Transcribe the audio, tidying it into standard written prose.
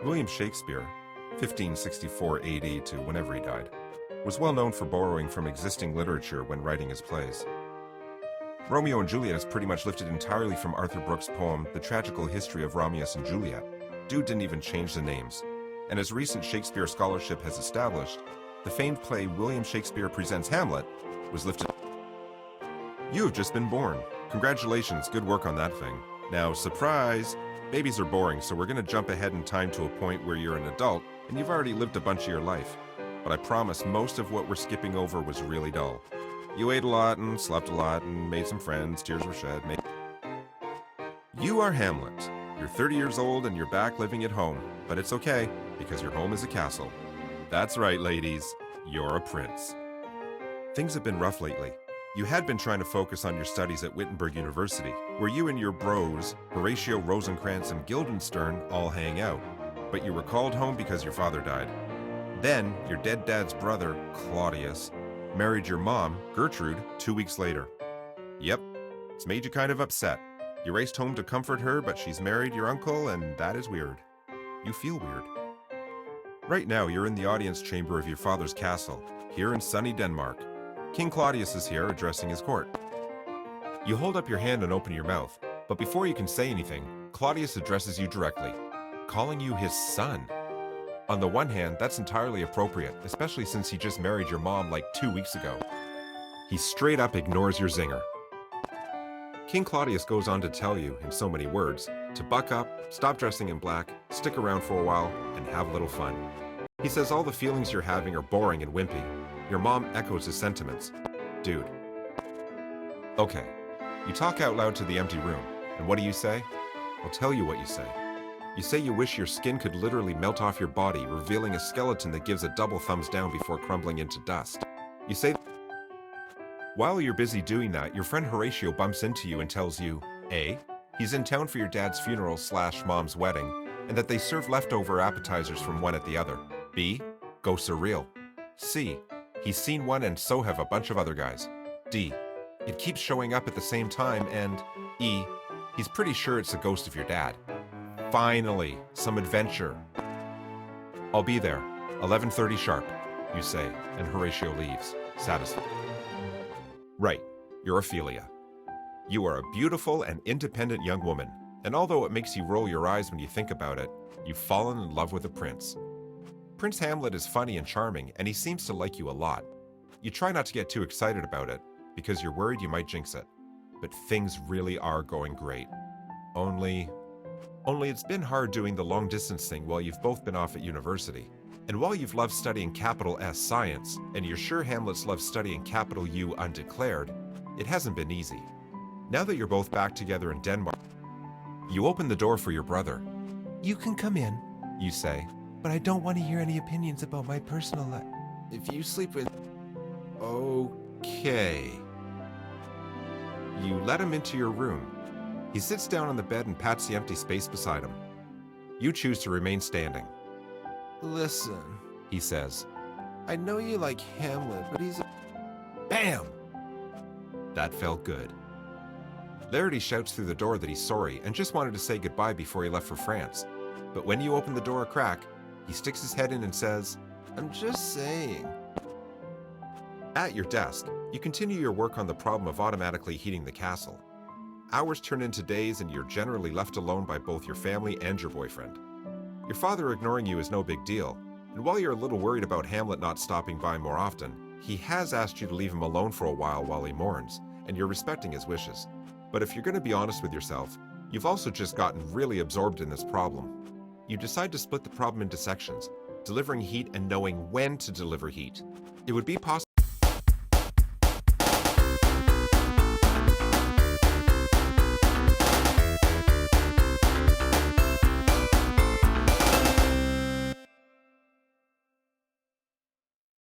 William Shakespeare, 1564 AD to whenever he died, was well known for borrowing from existing literature when writing his plays. Romeo and Juliet is pretty much lifted entirely from Arthur Brooks' poem, The Tragical History of Romulus and Juliet. Dude didn't even change the names. And as recent Shakespeare scholarship has established, the famed play William Shakespeare Presents Hamlet was lifted. You have just been born. Congratulations, good work on that thing. Now, surprise! Babies are boring, so we're gonna jump ahead in time to a point where you're an adult and you've already lived a bunch of your life. But I promise most of what we're skipping over was really dull. You ate a lot and slept a lot and made some friends, tears were shed. You are Hamlet. You're 30 years old and you're back living at home, but it's okay because your home is a castle. That's right, ladies, you're a prince. Things have been rough lately. You had been trying to focus on your studies at Wittenberg University, where you and your bros, Horatio, Rosencrantz, and Guildenstern, all hang out. But you were called home because your father died. Then, your dead dad's brother, Claudius, married your mom, Gertrude, 2 weeks later. Yep, it's made you kind of upset. You raced home to comfort her, but she's married your uncle, and that is weird. You feel weird. Right now, you're in the audience chamber of your father's castle, here in sunny Denmark. King Claudius is here, addressing his court. You hold up your hand and open your mouth, but before you can say anything, Claudius addresses you directly, calling you his son. On the one hand, that's entirely appropriate, especially since he just married your mom like 2 weeks ago. He straight up ignores your zinger. King Claudius goes on to tell you, in so many words, to buck up, stop dressing in black, stick around for a while, and have a little fun. He says all the feelings you're having are boring and wimpy. Your mom echoes his sentiments. Dude. Okay. You talk out loud to the empty room, and what do you say? I'll tell you what you say. You say you wish your skin could literally melt off your body, revealing a skeleton that gives a double thumbs down before crumbling into dust. You say... While you're busy doing that, your friend Horatio bumps into you and tells you, A, he's in town for your dad's funeral / mom's wedding, and that they serve leftover appetizers from one at the other. B, ghosts are real. C, he's seen one and so have a bunch of other guys. D, it keeps showing up at the same time, and E, he's pretty sure it's the ghost of your dad. Finally, some adventure. I'll be there, 11:30 sharp, you say, and Horatio leaves, satisfied. Right, you're Ophelia. You are a beautiful and independent young woman, and although it makes you roll your eyes when you think about it, you've fallen in love with a prince. Prince Hamlet is funny and charming, and he seems to like you a lot. You try not to get too excited about it, because you're worried you might jinx it. But things really are going great. Only it's been hard doing the long-distance thing while you've both been off at university. And while you've loved studying capital S science, and you're sure Hamlet's loved studying capital U undeclared, it hasn't been easy. Now that you're both back together in Denmark, you open the door for your brother. You can come in, you say, but I don't want to hear any opinions about my personal life. If you sleep with... Okay. You let him into your room. He sits down on the bed and pats the empty space beside him. You choose to remain standing. Listen, he says. I know you like Hamlet, but he's a... Bam! That felt good. Larity shouts through the door that he's sorry and just wanted to say goodbye before he left for France. But when you open the door a crack, he sticks his head in and says, I'm just saying. At your desk, you continue your work on the problem of automatically heating the castle. Hours turn into days and you're generally left alone by both your family and your boyfriend. Your father ignoring you is no big deal, and while you're a little worried about Hamlet not stopping by more often, he has asked you to leave him alone for a while he mourns, and you're respecting his wishes. But if you're going to be honest with yourself, you've also just gotten really absorbed in this problem. You decide to split the problem into sections, delivering heat and knowing when to deliver heat. It would be possible